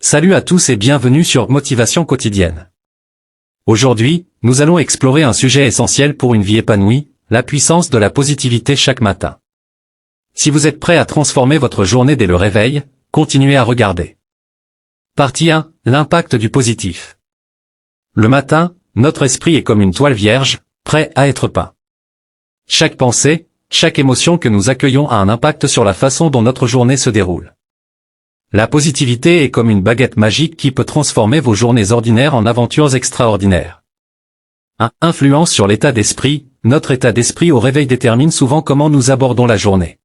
Salut à tous et bienvenue sur Motivation quotidienne. Aujourd'hui, nous allons explorer un sujet essentiel pour une vie épanouie, la puissance de la positivité chaque matin. Si vous êtes prêt à transformer votre journée dès le réveil, continuez à regarder. Partie 1, l'impact du positif. Le matin, notre esprit est comme une toile vierge, prêt à être peint. Chaque pensée, chaque émotion que nous accueillons a un impact sur la façon dont notre journée se déroule. La positivité est comme une baguette magique qui peut transformer vos journées ordinaires en aventures extraordinaires. 1. Influence sur l'état d'esprit. Notre état d'esprit au réveil détermine souvent comment nous abordons la journée.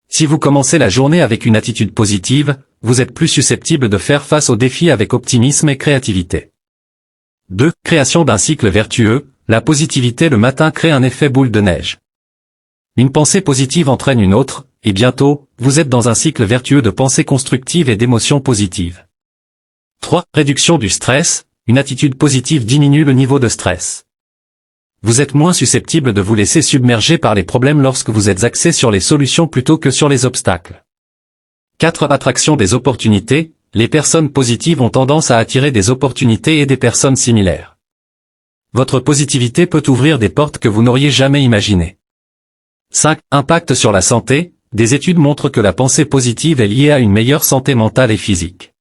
Si vous commencez la journée avec une attitude positive, vous êtes plus susceptible de faire face aux défis avec optimisme et créativité. 2. Création d'un cycle vertueux. La positivité le matin crée un effet boule de neige. Une pensée positive entraîne une autre, et bientôt, vous êtes dans un cycle vertueux de pensées constructives et d'émotions positives. 3. Réduction du stress. Une attitude positive diminue le niveau de stress. Vous êtes moins susceptible de vous laisser submerger par les problèmes lorsque vous êtes axé sur les solutions plutôt que sur les obstacles. 4. Attraction des opportunités. Les personnes positives ont tendance à attirer des opportunités et des personnes similaires. Votre positivité peut ouvrir des portes que vous n'auriez jamais imaginées. 5. Impact sur la santé. Des études montrent que la pensée positive est liée à une meilleure santé mentale et physique.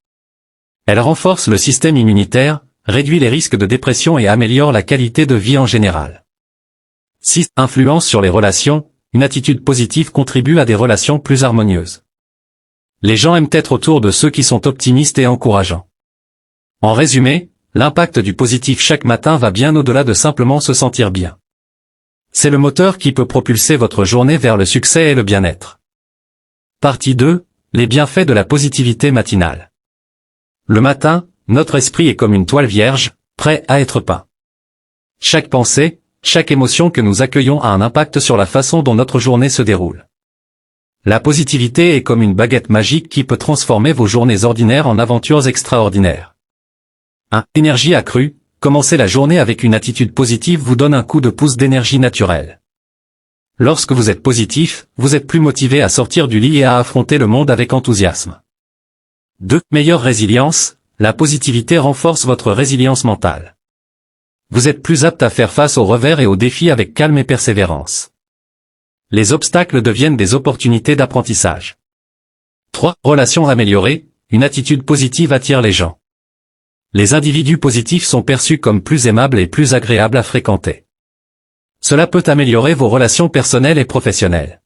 Elle renforce le système immunitaire, réduit les risques de dépression et améliore la qualité de vie en général. 6. Influence sur les relations. Une attitude positive contribue à des relations plus harmonieuses. Les gens aiment être autour de ceux qui sont optimistes et encourageants. En résumé, l'impact du positif chaque matin va bien au-delà de simplement se sentir bien. C'est le moteur qui peut propulser votre journée vers le succès et le bien-être. Partie 2, les bienfaits de la positivité matinale. Le matin, notre esprit est comme une toile vierge, prêt à être peint. Chaque pensée, chaque émotion que nous accueillons a un impact sur la façon dont notre journée se déroule. La positivité est comme une baguette magique qui peut transformer vos journées ordinaires en aventures extraordinaires. 1. Énergie accrue. Commencer la journée avec une attitude positive vous donne un coup de pouce d'énergie naturelle. Lorsque vous êtes positif, vous êtes plus motivé à sortir du lit et à affronter le monde avec enthousiasme. 2. Meilleure résilience. La positivité renforce votre résilience mentale. Vous êtes plus apte à faire face aux revers et aux défis avec calme et persévérance. Les obstacles deviennent des opportunités d'apprentissage. 3. Relations améliorées. Une attitude positive attire les gens. Les individus positifs sont perçus comme plus aimables et plus agréables à fréquenter. Cela peut améliorer vos relations personnelles et professionnelles.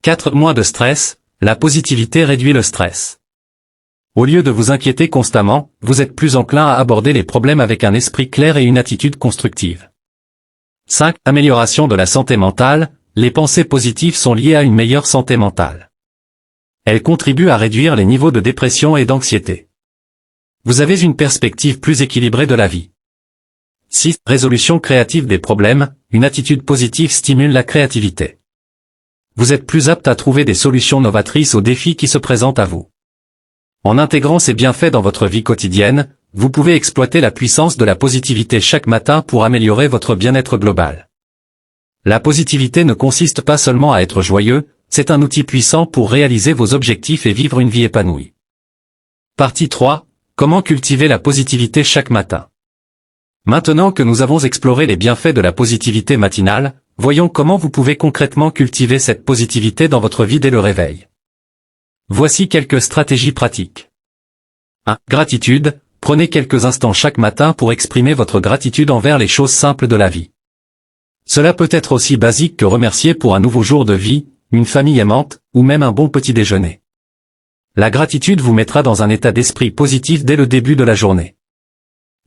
4. Moins de stress. La positivité réduit le stress. Au lieu de vous inquiéter constamment, vous êtes plus enclin à aborder les problèmes avec un esprit clair et une attitude constructive. 5. Amélioration de la santé mentale. Les pensées positives sont liées à une meilleure santé mentale. Elles contribuent à réduire les niveaux de dépression et d'anxiété. Vous avez une perspective plus équilibrée de la vie. 6. Résolution créative des problèmes. Une attitude positive stimule la créativité. Vous êtes plus apte à trouver des solutions novatrices aux défis qui se présentent à vous. En intégrant ces bienfaits dans votre vie quotidienne, vous pouvez exploiter la puissance de la positivité chaque matin pour améliorer votre bien-être global. La positivité ne consiste pas seulement à être joyeux, c'est un outil puissant pour réaliser vos objectifs et vivre une vie épanouie. Partie 3. Comment cultiver la positivité chaque matin? Maintenant que nous avons exploré les bienfaits de la positivité matinale, voyons comment vous pouvez concrètement cultiver cette positivité dans votre vie dès le réveil. Voici quelques stratégies pratiques. 1. Gratitude. Prenez quelques instants chaque matin pour exprimer votre gratitude envers les choses simples de la vie. Cela peut être aussi basique que remercier pour un nouveau jour de vie, une famille aimante, ou même un bon petit déjeuner. La gratitude vous mettra dans un état d'esprit positif dès le début de la journée.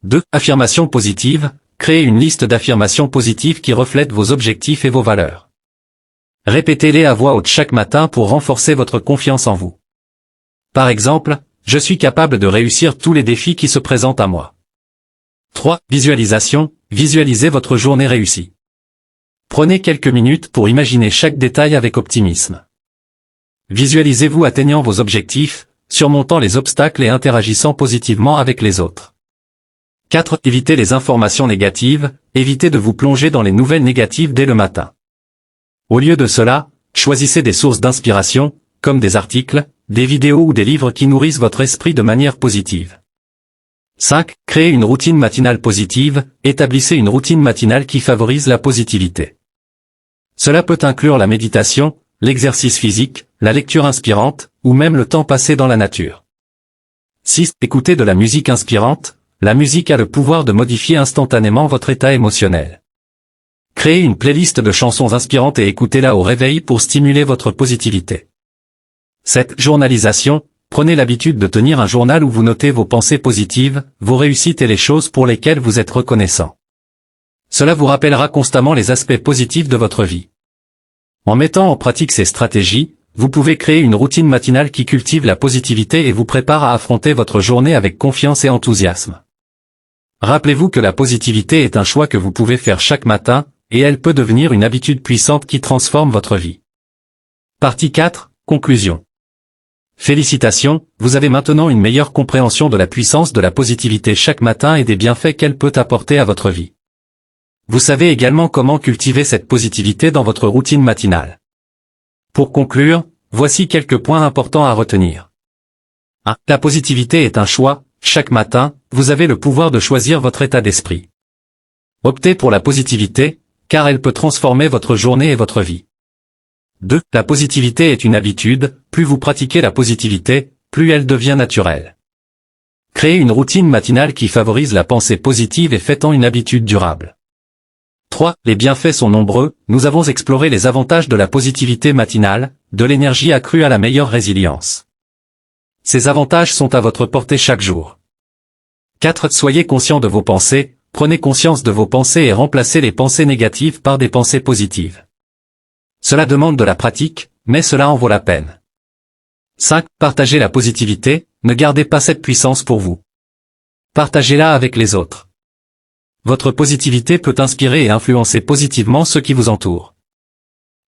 2. Affirmations positives. Créez une liste d'affirmations positives qui reflètent vos objectifs et vos valeurs. Répétez-les à voix haute chaque matin pour renforcer votre confiance en vous. Par exemple, je suis capable de réussir tous les défis qui se présentent à moi. 3. Visualisation. Visualisez votre journée réussie. Prenez quelques minutes pour imaginer chaque détail avec optimisme. Visualisez-vous atteignant vos objectifs, surmontant les obstacles et interagissant positivement avec les autres. 4. Évitez les informations négatives. Évitez de vous plonger dans les nouvelles négatives dès le matin. Au lieu de cela, choisissez des sources d'inspiration, comme des articles, des vidéos ou des livres qui nourrissent votre esprit de manière positive. 5. Créez une routine matinale positive, établissez une routine matinale qui favorise la positivité. Cela peut inclure la méditation, l'exercice physique, la lecture inspirante, ou même le temps passé dans la nature. 6. Écoutez de la musique inspirante, la musique a le pouvoir de modifier instantanément votre état émotionnel. Créez une playlist de chansons inspirantes et écoutez-la au réveil pour stimuler votre positivité. 7. Journalisation, prenez l'habitude de tenir un journal où vous notez vos pensées positives, vos réussites et les choses pour lesquelles vous êtes reconnaissant. Cela vous rappellera constamment les aspects positifs de votre vie. En mettant en pratique ces stratégies, vous pouvez créer une routine matinale qui cultive la positivité et vous prépare à affronter votre journée avec confiance et enthousiasme. Rappelez-vous que la positivité est un choix que vous pouvez faire chaque matin, et elle peut devenir une habitude puissante qui transforme votre vie. Partie 4. Conclusion. Félicitations, vous avez maintenant une meilleure compréhension de la puissance de la positivité chaque matin et des bienfaits qu'elle peut apporter à votre vie. Vous savez également comment cultiver cette positivité dans votre routine matinale. Pour conclure, voici quelques points importants à retenir. 1. La positivité est un choix, chaque matin, vous avez le pouvoir de choisir votre état d'esprit. Optez pour la positivité, car elle peut transformer votre journée et votre vie. 2. La positivité est une habitude, plus vous pratiquez la positivité, plus elle devient naturelle. Créez une routine matinale qui favorise la pensée positive et faites-en une habitude durable. 3. Les bienfaits sont nombreux, nous avons exploré les avantages de la positivité matinale, de l'énergie accrue à la meilleure résilience. Ces avantages sont à votre portée chaque jour. 4. Soyez conscient de vos pensées, prenez conscience de vos pensées et remplacez les pensées négatives par des pensées positives. Cela demande de la pratique, mais cela en vaut la peine. 5. Partagez la positivité, ne gardez pas cette puissance pour vous. Partagez-la avec les autres. Votre positivité peut inspirer et influencer positivement ceux qui vous entourent.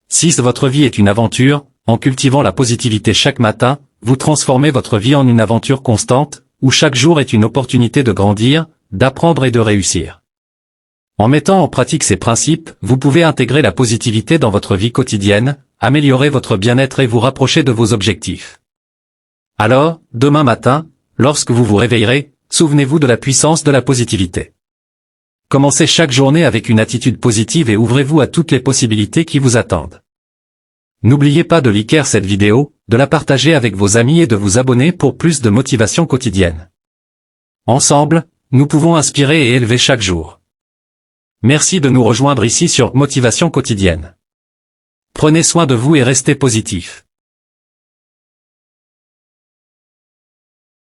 6. Votre vie est une aventure, en cultivant la positivité chaque matin, vous transformez votre vie en une aventure constante, où chaque jour est une opportunité de grandir, d'apprendre et de réussir. En mettant en pratique ces principes, vous pouvez intégrer la positivité dans votre vie quotidienne, améliorer votre bien-être et vous rapprocher de vos objectifs. Alors, demain matin, lorsque vous vous réveillerez, souvenez-vous de la puissance de la positivité. Commencez chaque journée avec une attitude positive et ouvrez-vous à toutes les possibilités qui vous attendent. N'oubliez pas de liker cette vidéo, de la partager avec vos amis et de vous abonner pour plus de motivation quotidienne. Ensemble, nous pouvons inspirer et élever chaque jour. Merci de nous rejoindre ici sur Motivation quotidienne. Prenez soin de vous et restez positif.